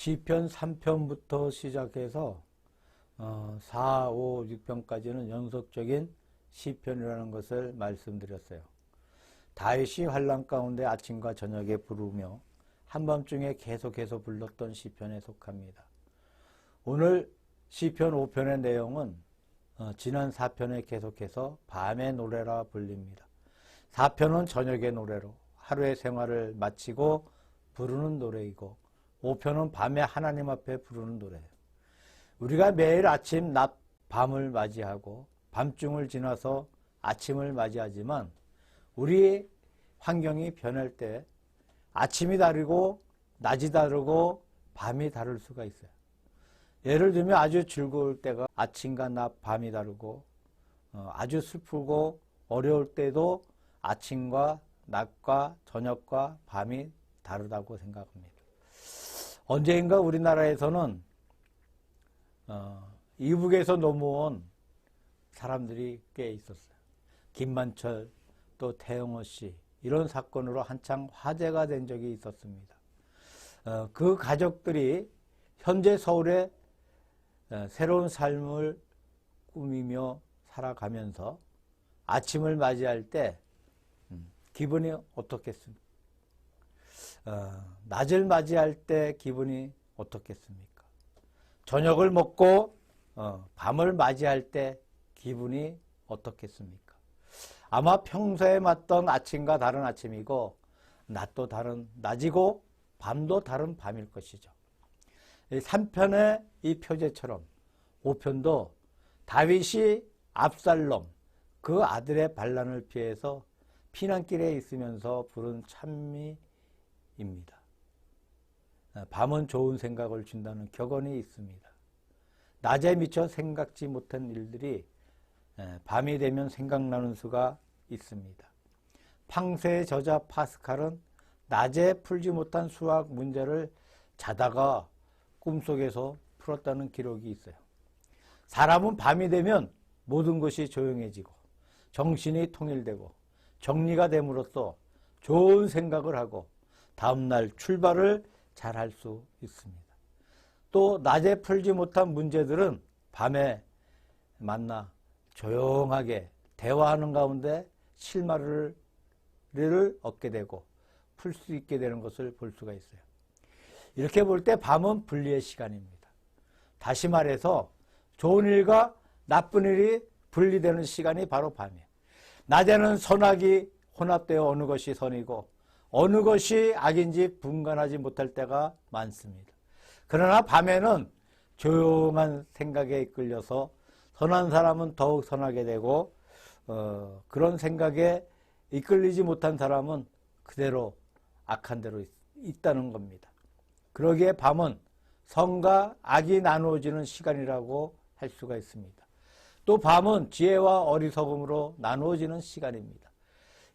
시편 3편부터 시작해서 4, 5, 6편까지는 연속적인 시편이라는 것을 말씀드렸어요. 다윗이 환난 가운데 아침과 저녁에 부르며 한밤중에 계속해서 불렀던 시편에 속합니다. 오늘 시편 5편의 내용은 지난 4편에 계속해서 밤의 노래라 불립니다. 4편은 저녁의 노래로 하루의 생활을 마치고 부르는 노래이고 5편은 밤에 하나님 앞에 부르는 노래예요. 우리가 매일 아침, 낮, 밤을 맞이하고 밤중을 지나서 아침을 맞이하지만 우리 환경이 변할 때 아침이 다르고 낮이 다르고 밤이 다를 수가 있어요. 예를 들면 아주 즐거울 때가 아침과 낮, 밤이 다르고 아주 슬프고 어려울 때도 아침과 낮과 저녁과 밤이 다르다고 생각합니다. 언젠가 우리나라에서는 이북에서 넘어온 사람들이 꽤 있었어요. 김만철 또 태영호 씨 이런 사건으로 한창 화제가 된 적이 있었습니다. 그 가족들이 현재 서울에 새로운 삶을 꾸미며 살아가면서 아침을 맞이할 때 기분이 어떻겠습니까? 낮을 맞이할 때 기분이 어떻겠습니까? 저녁을 먹고 밤을 맞이할 때 기분이 어떻겠습니까? 아마 평소에 맞던 아침과 다른 아침이고 낮도 다른 낮이고 밤도 다른 밤일 것이죠. 3편의 이 표제처럼 5편도 다윗이 압살롬 그 아들의 반란을 피해서 피난길에 있으면서 부른 찬미입니다. 밤은 좋은 생각을 준다는 격언이 있습니다. 낮에 미처 생각지 못한 일들이 밤이 되면 생각나는 수가 있습니다. 팡세의 저자 파스칼은 낮에 풀지 못한 수학 문제를 자다가 꿈속에서 풀었다는 기록이 있어요. 사람은 밤이 되면 모든 것이 조용해지고 정신이 통일되고 정리가 됨으로써 좋은 생각을 하고 다음날 출발을 잘 할 수 있습니다. 또 낮에 풀지 못한 문제들은 밤에 만나 조용하게 대화하는 가운데 실마리를 얻게 되고 풀 수 있게 되는 것을 볼 수가 있어요. 이렇게 볼 때 밤은 분리의 시간입니다. 다시 말해서 좋은 일과 나쁜 일이 분리되는 시간이 바로 밤이에요. 낮에는 선악이 혼합되어 어느 것이 선이고 어느 것이 악인지 분간하지 못할 때가 많습니다. 그러나 밤에는 조용한 생각에 이끌려서 선한 사람은 더욱 선하게 되고 그런 생각에 이끌리지 못한 사람은 그대로 악한 대로 있다는 겁니다. 그러기에 밤은 선과 악이 나누어지는 시간이라고 할 수가 있습니다. 또 밤은 지혜와 어리석음으로 나누어지는 시간입니다.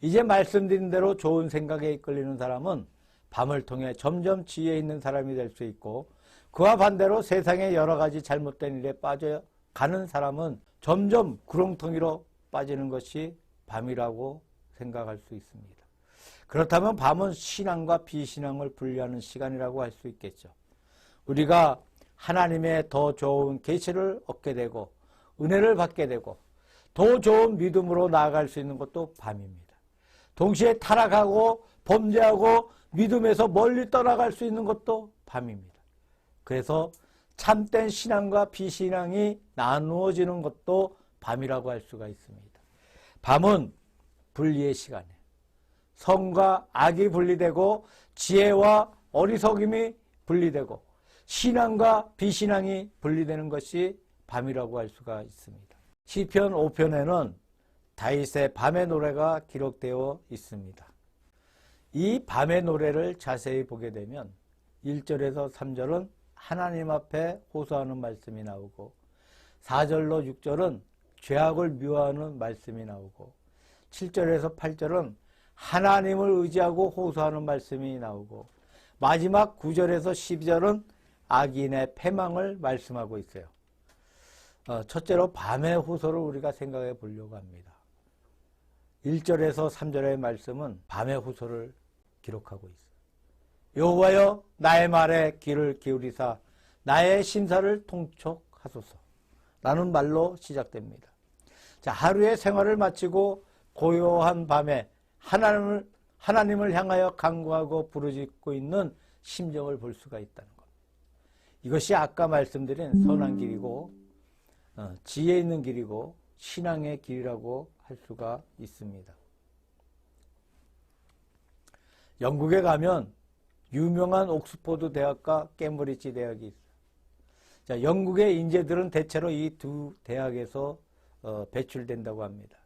이제 말씀드린 대로 좋은 생각에 이끌리는 사람은 밤을 통해 점점 지혜 있는 사람이 될 수 있고 그와 반대로 세상의 여러 가지 잘못된 일에 빠져가는 사람은 점점 구렁텅이로 빠지는 것이 밤이라고 생각할 수 있습니다. 그렇다면 밤은 신앙과 비신앙을 분리하는 시간이라고 할 수 있겠죠. 우리가 하나님의 더 좋은 계시를 얻게 되고 은혜를 받게 되고 더 좋은 믿음으로 나아갈 수 있는 것도 밤입니다. 동시에 타락하고 범죄하고 믿음에서 멀리 떠나갈 수 있는 것도 밤입니다. 그래서 참된 신앙과 비신앙이 나누어지는 것도 밤이라고 할 수가 있습니다. 밤은 분리의 시간이에요. 선과 악이 분리되고 지혜와 어리석음이 분리되고 신앙과 비신앙이 분리되는 것이 밤이라고 할 수가 있습니다. 시편 5편에는 다윗의 밤의 노래가 기록되어 있습니다. 이 밤의 노래를 자세히 보게 되면 1절에서 3절은 하나님 앞에 호소하는 말씀이 나오고 4절로 6절은 죄악을 묘하는 말씀이 나오고 7절에서 8절은 하나님을 의지하고 호소하는 말씀이 나오고 마지막 9절에서 12절은 악인의 패망을 말씀하고 있어요. 첫째로 밤의 호소를 우리가 생각해 보려고 합니다. 1절에서 3절의 말씀은 밤의 호소를 기록하고 있어요. 여호와여 나의 말에 귀를 기울이사 나의 심사를 통촉하소서 라는 말로 시작됩니다. 자, 하루의 생활을 마치고 고요한 밤에 하나님을 향하여 간구하고 부르짖고 있는 심정을 볼 수가 있다는 것. 이것이 아까 말씀드린 선한 길이고 지혜 있는 길이고 신앙의 길이라고 할 수가 있습니다. 영국에 가면 유명한 옥스퍼드 대학과 케임브리지 대학이 있어요. 자, 영국의 인재들은 대체로 이 두 대학에서 배출된다고 합니다.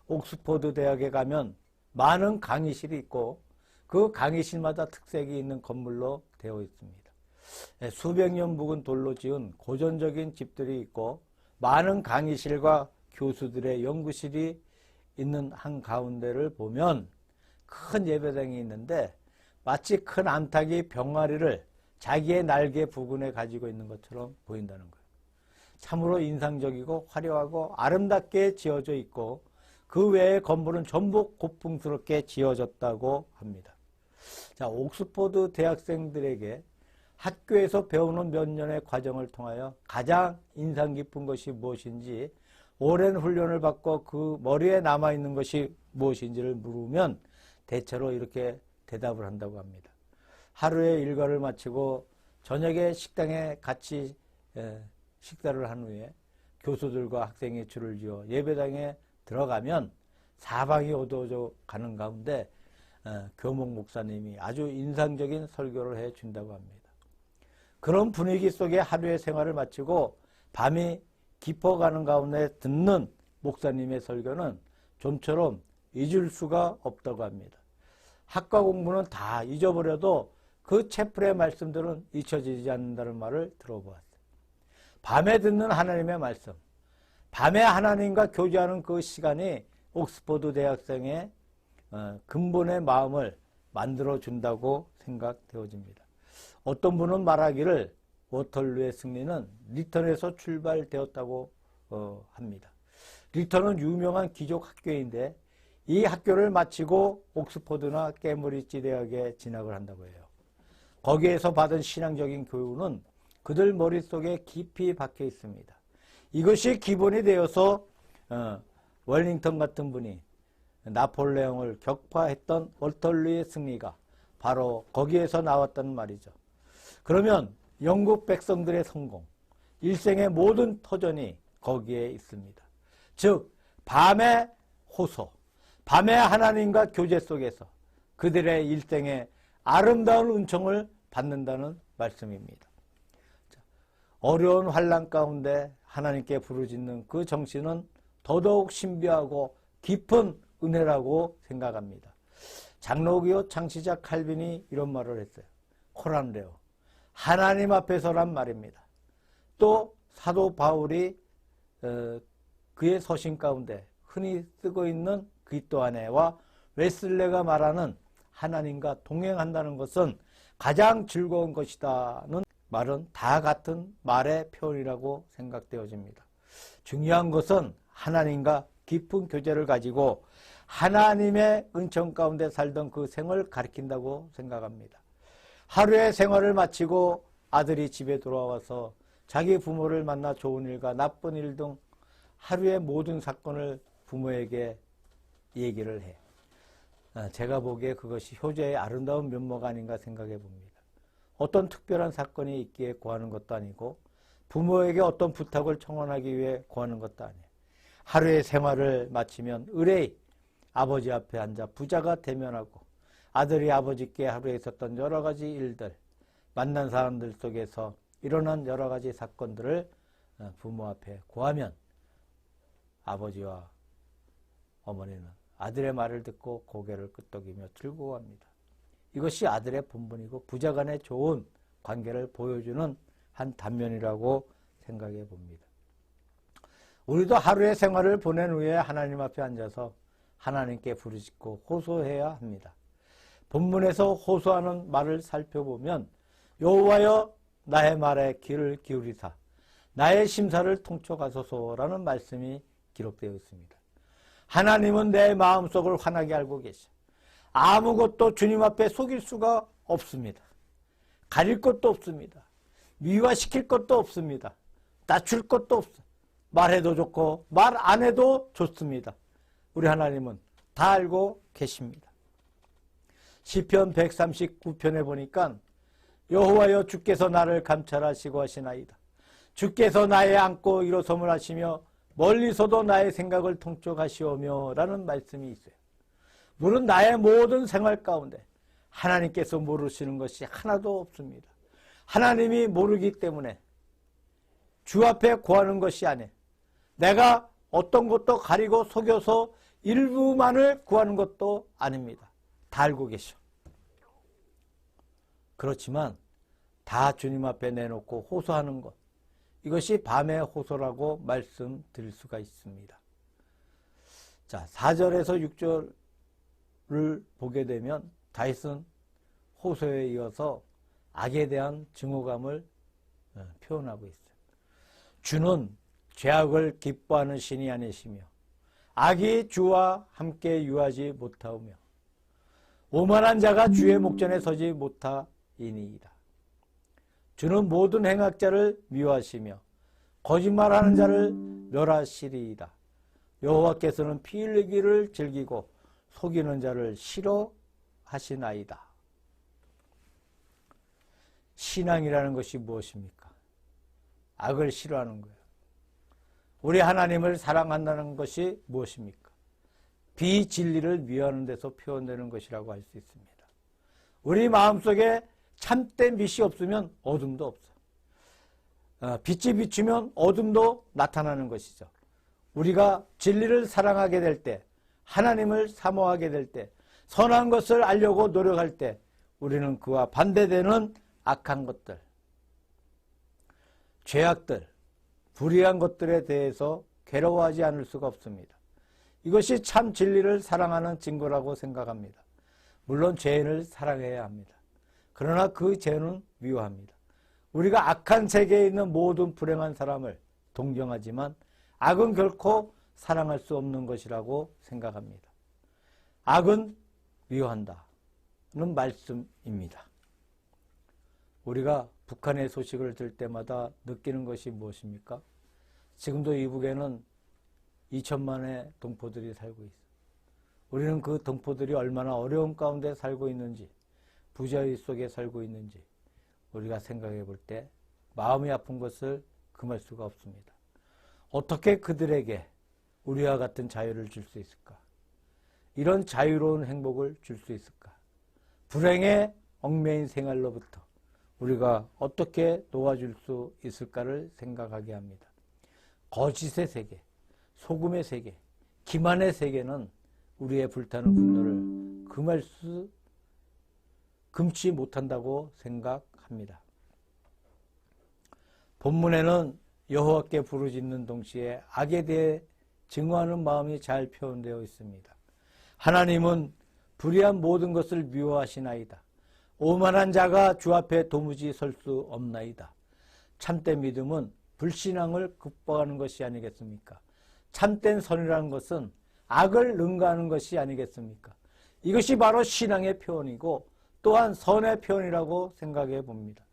옥스퍼드 대학에 가면 많은 강의실이 있고 그 강의실마다 특색이 있는 건물로 되어 있습니다. 수백 년 묵은 돌로 지은 고전적인 집들이 있고 많은 강의실과 교수들의 연구실이 있는 한가운데를 보면 큰 예배당이 있는데 마치 큰 암탉이 병아리를 자기의 날개 부근에 가지고 있는 것처럼 보인다는 거예요. 참으로 인상적이고 화려하고 아름답게 지어져 있고 그 외의 건물은 전부 고풍스럽게 지어졌다고 합니다. 자, 옥스퍼드 대학생들에게 학교에서 배우는 몇 년의 과정을 통하여 가장 인상 깊은 것이 무엇인지 오랜 훈련을 받고 그 머리에 남아있는 것이 무엇인지를 물으면 대체로 이렇게 대답을 한다고 합니다. 하루의 일과를 마치고 저녁에 식당에 같이 식사를 한 후에 교수들과 학생이 줄을 지어 예배당에 들어가면 사방이 어두워져 가는 가운데 교목 목사님이 아주 인상적인 설교를 해준다고 합니다. 그런 분위기 속에 하루의 생활을 마치고 밤이 깊어가는 가운데 듣는 목사님의 설교는 좀처럼 잊을 수가 없다고 합니다. 학과 공부는 다 잊어버려도 그 채플의 말씀들은 잊혀지지 않는다는 말을 들어보았어요. 밤에 듣는 하나님의 말씀, 밤에 하나님과 교제하는 그 시간이 옥스퍼드 대학생의 근본의 마음을 만들어준다고 생각되어집니다. 어떤 분은 말하기를 워털루의 승리는 리턴에서 출발되었다고 합니다. 리턴은 유명한 기족 학교인데 이 학교를 마치고 옥스퍼드나 케임브리지 대학에 진학을 한다고 해요. 거기에서 받은 신앙적인 교훈은 그들 머릿속에 깊이 박혀 있습니다. 이것이 기본이 되어서 웰링턴 같은 분이 나폴레옹을 격파했던 워털루의 승리가 바로 거기에서 나왔다는 말이죠. 그러면 영국 백성들의 성공, 일생의 모든 터전이 거기에 있습니다. 즉 밤의 호소, 밤의 하나님과 교제 속에서 그들의 일생의 아름다운 은총을 받는다는 말씀입니다. 어려운 환난 가운데 하나님께 부르짖는 그 정신은 더더욱 신비하고 깊은 은혜라고 생각합니다. 장로교 창시자 칼빈이 이런 말을 했어요. 코란레오, 하나님 앞에서란 말입니다. 또 사도 바울이 그의 서신 가운데 흔히 쓰고 있는 그리스도 안에와 웨슬레가 말하는 하나님과 동행한다는 것은 가장 즐거운 것이다는 말은 다 같은 말의 표현이라고 생각되어집니다. 중요한 것은 하나님과 깊은 교제를 가지고 하나님의 은총 가운데 살던 그 생을 가리킨다고 생각합니다. 하루의 생활을 마치고 아들이 집에 돌아와서 자기 부모를 만나 좋은 일과 나쁜 일 등 하루의 모든 사건을 부모에게 얘기를 해. 제가 보기에 그것이 효자의 아름다운 면모가 아닌가 생각해 봅니다. 어떤 특별한 사건이 있기에 구하는 것도 아니고 부모에게 어떤 부탁을 청원하기 위해 구하는 것도 아니에요. 하루의 생활을 마치면 의뢰의 아버지 앞에 앉아 부자가 대면하고 아들이 아버지께 하루에 있었던 여러 가지 일들, 만난 사람들 속에서 일어난 여러 가지 사건들을 부모 앞에 구하면 아버지와 어머니는 아들의 말을 듣고 고개를 끄덕이며 즐거워합니다. 이것이 아들의 본분이고 부자 간의 좋은 관계를 보여주는 한 단면이라고 생각해 봅니다. 우리도 하루의 생활을 보낸 후에 하나님 앞에 앉아서 하나님께 부르짖고 호소해야 합니다. 본문에서 호소하는 말을 살펴보면 여호와여 나의 말에 귀를 기울이사 나의 심사를 통촉하소서라는 말씀이 기록되어 있습니다. 하나님은 내 마음속을 환하게 알고 계셔. 아무것도 주님 앞에 속일 수가 없습니다. 가릴 것도 없습니다. 미화시킬 것도 없습니다. 낮출 것도 없어. 말해도 좋고 말 안 해도 좋습니다. 우리 하나님은 다 알고 계십니다. 시편 139편에 보니까 여호와여 주께서 나를 감찰하시고 하시나이다. 주께서 나의 안고 일어섬을 하시며 멀리서도 나의 생각을 통촉하시오며 라는 말씀이 있어요. 물론 나의 모든 생활 가운데 하나님께서 모르시는 것이 하나도 없습니다. 하나님이 모르기 때문에 주 앞에 구하는 것이 아니에요. 내가 어떤 것도 가리고 속여서 일부만을 구하는 것도 아닙니다. 다 알고 계셔. 그렇지만 다 주님 앞에 내놓고 호소하는 것, 이것이 밤의 호소라고 말씀드릴 수가 있습니다. 자, 4절에서 6절을 보게 되면 다윗은 호소에 이어서 악에 대한 증오감을 표현하고 있어요. 주는 죄악을 기뻐하는 신이 아니시며 악이 주와 함께 유하지 못하오며 오만한 자가 주의 목전에 서지 못하이니이다. 주는 모든 행악자를 미워하시며 거짓말하는 자를 멸하시리이다. 여호와께서는 피 흘리기를 즐기고 속이는 자를 싫어하시나이다. 신앙이라는 것이 무엇입니까? 악을 싫어하는 거예요. 우리 하나님을 사랑한다는 것이 무엇입니까? 비진리를 미워하는 데서 표현되는 것이라고 할 수 있습니다. 우리 마음속에 참된 빛이 없으면 어둠도 없어. 빛이 비추면 어둠도 나타나는 것이죠. 우리가 진리를 사랑하게 될 때, 하나님을 사모하게 될 때, 선한 것을 알려고 노력할 때 우리는 그와 반대되는 악한 것들, 죄악들, 불의한 것들에 대해서 괴로워하지 않을 수가 없습니다. 이것이 참 진리를 사랑하는 증거라고 생각합니다. 물론 죄인을 사랑해야 합니다. 그러나 그 죄는 미워합니다. 우리가 악한 세계에 있는 모든 불행한 사람을 동정하지만 악은 결코 사랑할 수 없는 것이라고 생각합니다. 악은 미워한다는 말씀입니다. 우리가 북한의 소식을 들 때마다 느끼는 것이 무엇입니까? 지금도 이북에는 2천만의 동포들이 살고 있어요. 우리는 그 동포들이 얼마나 어려움 가운데 살고 있는지, 부자유 속에 살고 있는지 우리가 생각해 볼 때 마음이 아픈 것을 금할 수가 없습니다. 어떻게 그들에게 우리와 같은 자유를 줄 수 있을까? 이런 자유로운 행복을 줄 수 있을까? 불행의 얽매인 생활로부터 우리가 어떻게 놓아줄 수 있을까를 생각하게 합니다. 거짓의 세계, 소금의 세계, 기만의 세계는 우리의 불타는 분노를 금치 못한다고 생각합니다. 본문에는 여호와께 부르짖는 동시에 악에 대해 증오하는 마음이 잘 표현되어 있습니다. 하나님은 불의한 모든 것을 미워하시나이다. 오만한 자가 주 앞에 도무지 설 수 없나이다. 참된 믿음은 불신앙을 극복하는 것이 아니겠습니까? 참된 선이라는 것은 악을 능가하는 것이 아니겠습니까? 이것이 바로 신앙의 표현이고 또한 선의 표현이라고 생각해 봅니다.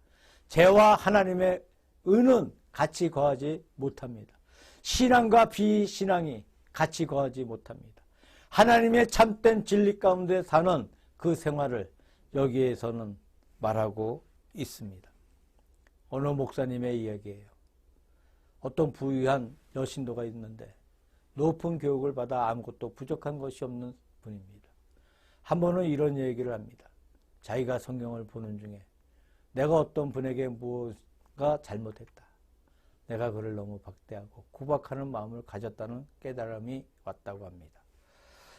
죄와 하나님의 의는 같이 거하지 못합니다. 신앙과 비신앙이 같이 거하지 못합니다. 하나님의 참된 진리 가운데 사는 그 생활을 여기에서는 말하고 있습니다. 어느 목사님의 이야기예요. 어떤 부유한 여신도가 있는데 높은 교육을 받아 아무것도 부족한 것이 없는 분입니다. 한 번은 이런 얘기를 합니다. 자기가 성경을 보는 중에 내가 어떤 분에게 무엇가 잘못했다. 내가 그를 너무 박대하고 구박하는 마음을 가졌다는 깨달음이 왔다고 합니다.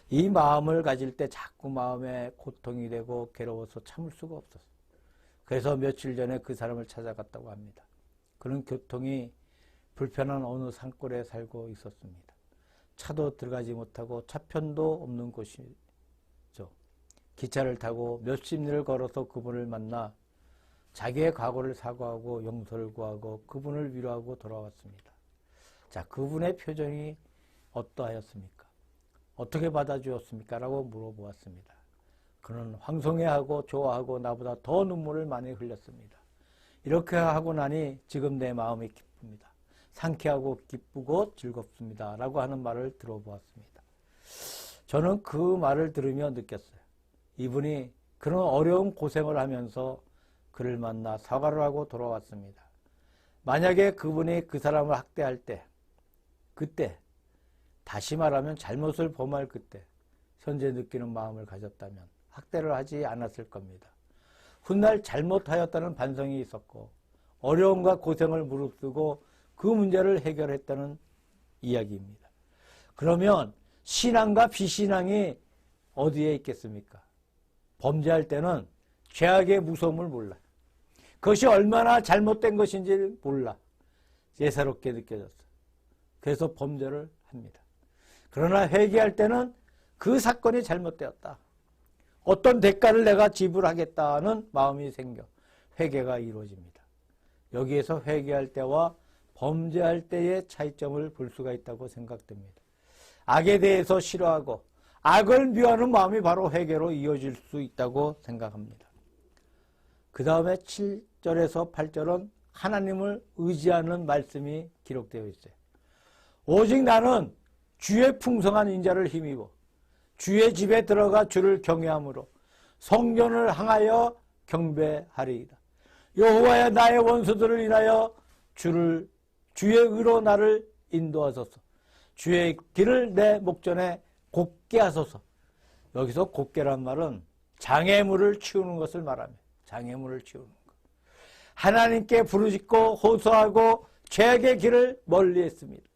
이 마음을 가질 때 자꾸 마음에 고통이 되고 괴로워서 참을 수가 없었어요. 그래서 며칠 전에 그 사람을 찾아갔다고 합니다. 그는 교통이 불편한 어느 산골에 살고 있었습니다. 차도 들어가지 못하고 차편도 없는 곳이죠. 기차를 타고 몇십 리를 걸어서 그분을 만나 자기의 과거를 사과하고 용서를 구하고 그분을 위로하고 돌아왔습니다. 자, 그분의 표정이 어떠하였습니까? 어떻게 받아주었습니까? 라고 물어보았습니다. 그는 황송해하고 좋아하고 나보다 더 눈물을 많이 흘렸습니다. 이렇게 하고 나니 지금 내 마음이 기쁩니다. 상쾌하고 기쁘고 즐겁습니다. 라고 하는 말을 들어보았습니다. 저는 그 말을 들으며 느꼈어요. 이분이 그런 어려운 고생을 하면서 그를 만나 사과를 하고 돌아왔습니다. 만약에 그분이 그 사람을 학대할 때, 그때, 다시 말하면 잘못을 범할 그때, 현재 느끼는 마음을 가졌다면 학대를 하지 않았을 겁니다. 훗날 잘못하였다는 반성이 있었고 어려움과 고생을 무릅쓰고 그 문제를 해결했다는 이야기입니다. 그러면 신앙과 비신앙이 어디에 있겠습니까? 범죄할 때는 죄악의 무서움을 몰라요. 그것이 얼마나 잘못된 것인지 몰라. 예사롭게 느껴졌어요. 그래서 범죄를 합니다. 그러나 회개할 때는 그 사건이 잘못되었다. 어떤 대가를 내가 지불하겠다는 마음이 생겨 회개가 이루어집니다. 여기에서 회개할 때와 범죄할 때의 차이점을 볼 수가 있다고 생각됩니다. 악에 대해서 싫어하고 악을 미워하는 마음이 바로 회개로 이어질 수 있다고 생각합니다. 그 다음에 7절에서 8절은 하나님을 의지하는 말씀이 기록되어 있어요. 오직 나는 주의 풍성한 인자를 힘입어 주의 집에 들어가 주를 경외함으로 성전을 향하여 경배하리이다. 여호와여 나의 원수들을 인하여 주의 의로 나를 인도하소서. 주의 길을 내 목전에 곧게 하소서. 여기서 곧게란 말은 장애물을 치우는 것을 말합니다. 장애물을 치우는 것. 하나님께 부르짖고 호소하고 죄악의 길을 멀리했습니다.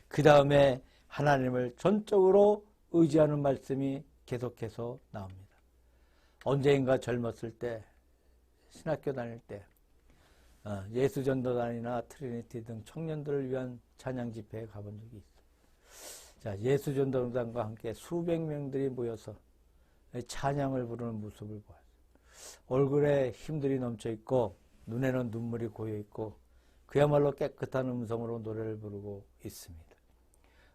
그 다음에 하나님을 전적으로 의지하는 말씀이 계속해서 나옵니다. 언제인가 젊었을 때, 신학교 다닐 때 예수전도단이나 트리니티 등 청년들을 위한 찬양 집회에 가본 적이 있어요. 자, 예수전도단과 함께 수백 명들이 모여서 찬양을 부르는 모습을 보았어요. 얼굴에 힘들이 넘쳐 있고 눈에는 눈물이 고여 있고 그야말로 깨끗한 음성으로 노래를 부르고 있습니다.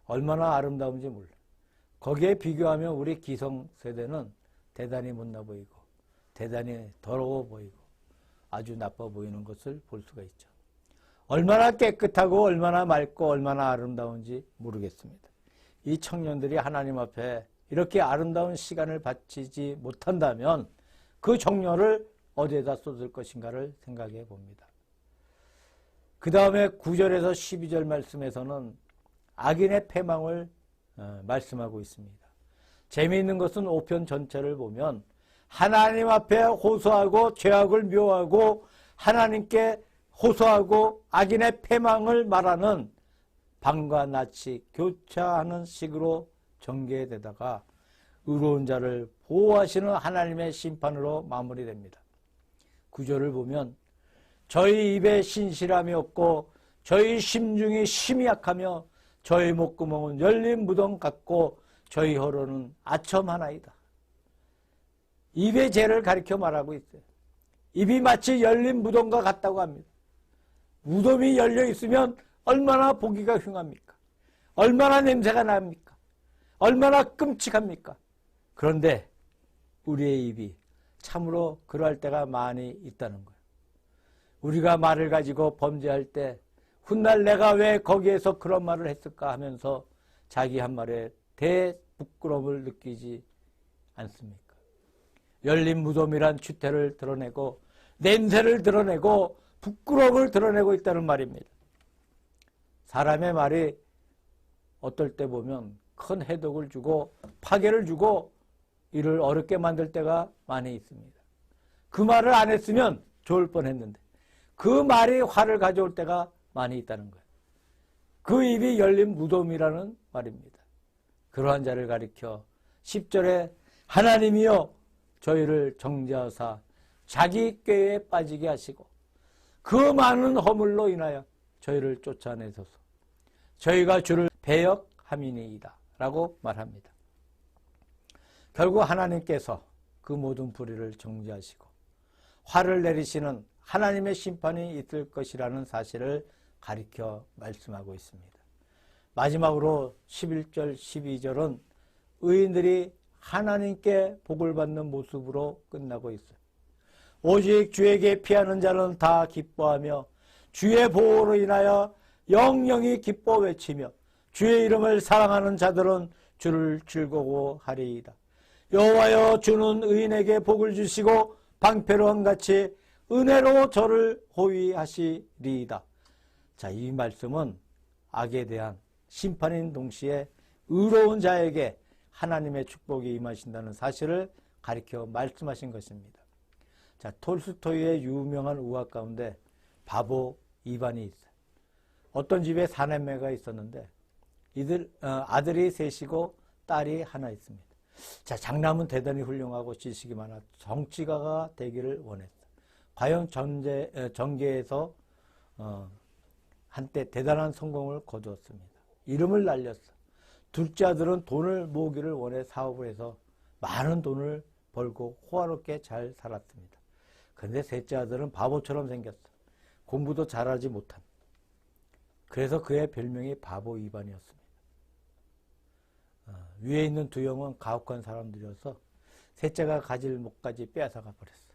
얼마나 아름다운지 몰라요. 거기에 비교하면 우리 기성세대는 대단히 못나 보이고 대단히 더러워 보이고 아주 나빠 보이는 것을 볼 수가 있죠. 얼마나 깨끗하고 얼마나 맑고 얼마나 아름다운지 모르겠습니다. 이 청년들이 하나님 앞에 이렇게 아름다운 시간을 바치지 못한다면 그 정열을 어디에다 쏟을 것인가를 생각해 봅니다. 그 다음에 9절에서 12절 말씀에서는 악인의 패망을 말씀하고 있습니다. 재미있는 것은 5편 전체를 보면 하나님 앞에 호소하고 죄악을 묘하고 하나님께 호소하고 악인의 패망을 말하는 밤과 낮이 교차하는 식으로 전개되다가 의로운 자를 보호하시는 하나님의 심판으로 마무리됩니다. 구절을 보면 저희 입에 신실함이 없고 저희 심중이 심히 약하며 저희 목구멍은 열린 무덤 같고 저희 혀로는 아첨하나이다. 입의 죄를 가리켜 말하고 있어요. 입이 마치 열린 무덤과 같다고 합니다. 무덤이 열려 있으면 얼마나 보기가 흉합니까? 얼마나 냄새가 납니까? 얼마나 끔찍합니까? 그런데 우리의 입이 참으로 그럴 때가 많이 있다는 거예요. 우리가 말을 가지고 범죄할 때 훗날 내가 왜 거기에서 그런 말을 했을까 하면서 자기 한 말에 대부끄러움을 느끼지 않습니까? 열린 무덤이란 추태를 드러내고 냄새를 드러내고 부끄러움을 드러내고 있다는 말입니다. 사람의 말이 어떨 때 보면 큰 해독을 주고 파괴를 주고 일을 어렵게 만들 때가 많이 있습니다. 그 말을 안 했으면 좋을 뻔했는데 그 말이 화를 가져올 때가 많이 있다는 거예요. 그 입이 열린 무덤이라는 말입니다. 그러한 자를 가리켜 10절에 하나님이여 저희를 정죄하사 자기 꾀에 빠지게 하시고 그 많은 허물로 인하여 저희를 쫓아내소서. 저희가 주를 배역함이니이다 라고 말합니다. 결국 하나님께서 그 모든 불의를 정죄하시고 화를 내리시는 하나님의 심판이 있을 것이라는 사실을 가리켜 말씀하고 있습니다. 마지막으로 11절, 12절은 의인들이 하나님께 복을 받는 모습으로 끝나고 있어요. 오직 주에게 피하는 자는 다 기뻐하며 주의 보호로 인하여 영영이 기뻐 외치며 주의 이름을 사랑하는 자들은 주를 즐거워하리이다. 여호와여, 주는 의인에게 복을 주시고 방패로 같이 은혜로 저를 호위하시리이다. 자, 이 말씀은 악에 대한 심판인 동시에 의로운 자에게 하나님의 축복이 임하신다는 사실을 가리켜 말씀하신 것입니다. 자, 톨스토이의 유명한 우화 가운데 바보 2반이 있어요. 어떤 집에 4남매가 있었는데 아들이 셋이고 딸이 하나 있습니다. 자, 장남은 대단히 훌륭하고 지식이 많아 정치가가 되기를 원했어. 과연 정계에서 한때 대단한 성공을 거두었습니다. 이름을 날렸어. 둘째 아들은 돈을 모으기를 원해 사업을 해서 많은 돈을 벌고 호화롭게 잘 살았습니다. 그런데 셋째 아들은 바보처럼 생겼어. 공부도 잘하지 못한. 그래서 그의 별명이 바보 2반이었습니다. 위에 있는 두 형은 가혹한 사람들이어서 셋째가 가질 목까지 빼앗아가 버렸어.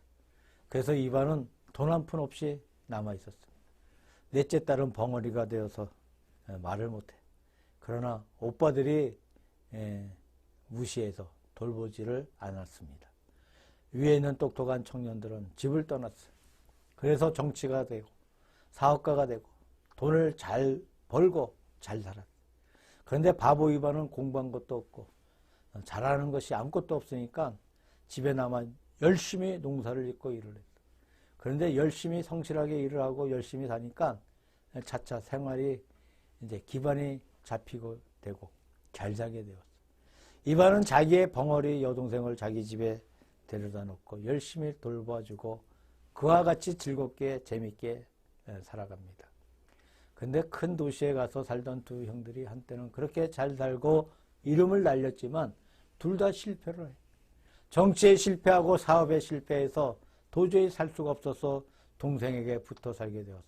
그래서 2반은 돈 한 푼 없이 남아 있었습니다. 넷째 딸은 벙어리가 되어서 말을 못해. 그러나 오빠들이 무시해서 돌보지를 않았습니다. 위에 있는 똑똑한 청년들은 집을 떠났어요. 그래서 정치가 되고 사업가가 되고 돈을 잘 벌고 잘 살았어요. 그런데 바보 2반은 공부한 것도 없고 잘하는 것이 아무것도 없으니까 집에 남아 열심히 농사를 짓고 일을 했어요. 그런데 열심히 성실하게 일을 하고 열심히 사니까 차차 생활이 이제 기반이 잡히고 되고 잘 살게 되었어요. 2반은 자기의 벙어리 여동생을 자기 집에 데려다 놓고 열심히 돌봐주고 그와 같이 즐겁게 재밌게 살아갑니다. 근데 큰 도시에 가서 살던 두 형들이 한때는 그렇게 잘 살고 이름을 날렸지만 둘 다 실패를 해요. 정치에 실패하고 사업에 실패해서 도저히 살 수가 없어서 동생에게 붙어 살게 되었어요.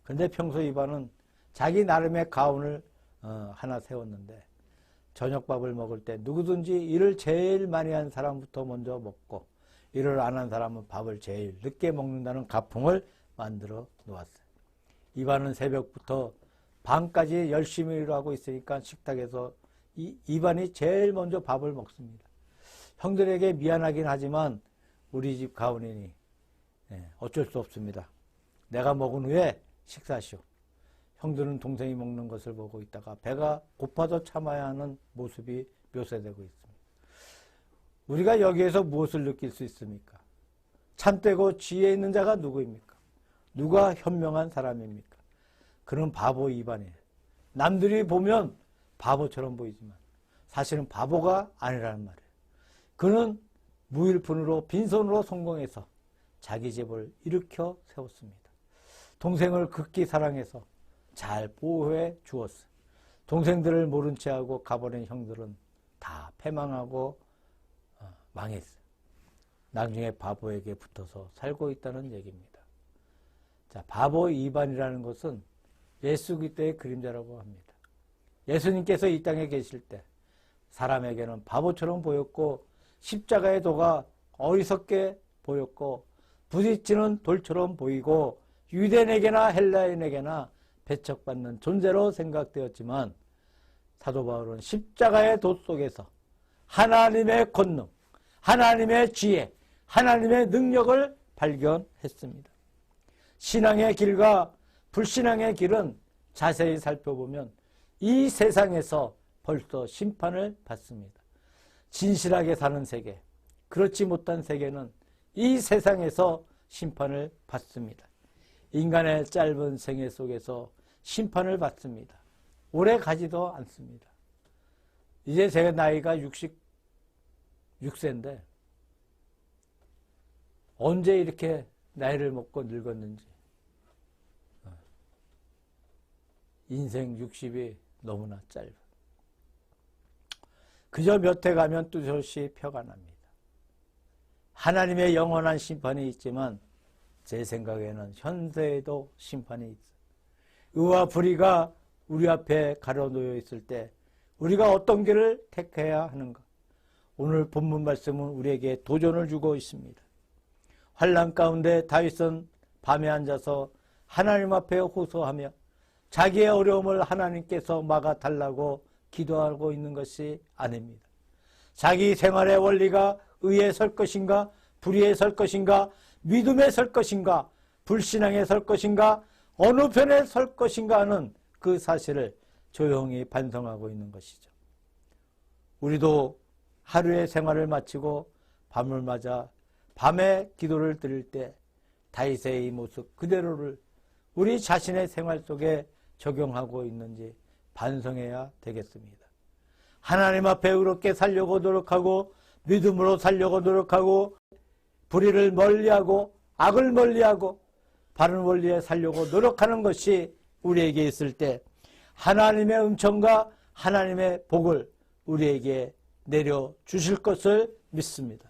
그런데 평소 2반은 자기 나름의 가훈을 하나 세웠는데 저녁밥을 먹을 때 누구든지 일을 제일 많이 한 사람부터 먼저 먹고 일을 안 한 사람은 밥을 제일 늦게 먹는다는 가풍을 만들어 놓았어요. 2반은 새벽부터 밤까지 열심히 일하고 있으니까 식탁에서 2반이 제일 먼저 밥을 먹습니다. 형들에게 미안하긴 하지만 우리 집 가훈이니 어쩔 수 없습니다. 내가 먹은 후에 식사시오. 형들은 동생이 먹는 것을 보고 있다가 배가 고파도 참아야 하는 모습이 묘사되고 있습니다. 우리가 여기에서 무엇을 느낄 수 있습니까? 참되고 지혜 있는 자가 누구입니까? 누가 현명한 사람입니까? 그는 바보 2반이에요. 남들이 보면 바보처럼 보이지만 사실은 바보가 아니라는 말이에요. 그는 무일푼으로 빈손으로 성공해서 자기 집을 일으켜 세웠습니다. 동생을 극히 사랑해서 잘 보호해 주었어요. 동생들을 모른 채 하고 가버린 형들은 다 패망하고 망했어요. 나중에 바보에게 붙어서 살고 있다는 얘기입니다. 자, 바보 2반이라는 것은 예수 그리스도의 그림자라고 합니다. 예수님께서 이 땅에 계실 때 사람에게는 바보처럼 보였고 십자가의 도가 어리석게 보였고 부딪히는 돌처럼 보이고 유대인에게나 헬라인에게나 배척받는 존재로 생각되었지만 사도 바울은 십자가의 도 속에서 하나님의 권능, 하나님의 지혜, 하나님의 능력을 발견했습니다. 신앙의 길과 불신앙의 길은 자세히 살펴보면 이 세상에서 벌써 심판을 받습니다. 진실하게 사는 세계, 그렇지 못한 세계는 이 세상에서 심판을 받습니다. 인간의 짧은 생애 속에서 심판을 받습니다. 오래 가지도 않습니다. 이제 제 나이가 66세인데 언제 이렇게 나이를 먹고 늙었는지 인생 60이 너무나 짧아. 그저 몇 해 가면 뚜렷이 표가 납니다. 하나님의 영원한 심판이 있지만 제 생각에는 현세에도 심판이 있어요. 의와 불의가 우리 앞에 가려놓여 있을 때 우리가 어떤 길을 택해야 하는가? 오늘 본문 말씀은 우리에게 도전을 주고 있습니다. 환난 가운데 다윗은 밤에 앉아서 하나님 앞에 호소하며 자기의 어려움을 하나님께서 막아달라고 기도하고 있는 것이 아닙니다. 자기 생활의 원리가 의에 설 것인가, 불의에 설 것인가, 믿음에 설 것인가, 불신앙에 설 것인가, 어느 편에 설 것인가 하는 그 사실을 조용히 반성하고 있는 것이죠. 우리도 하루의 생활을 마치고 밤을 맞아 밤에 기도를 드릴 때 다윗의 이 모습 그대로를 우리 자신의 생활 속에 적용하고 있는지 반성해야 되겠습니다. 하나님 앞에 의롭게 살려고 노력하고 믿음으로 살려고 노력하고 불의를 멀리하고 악을 멀리하고 바른 원리에 살려고 노력하는 것이 우리에게 있을 때 하나님의 은총과 하나님의 복을 우리에게 내려주실 것을 믿습니다.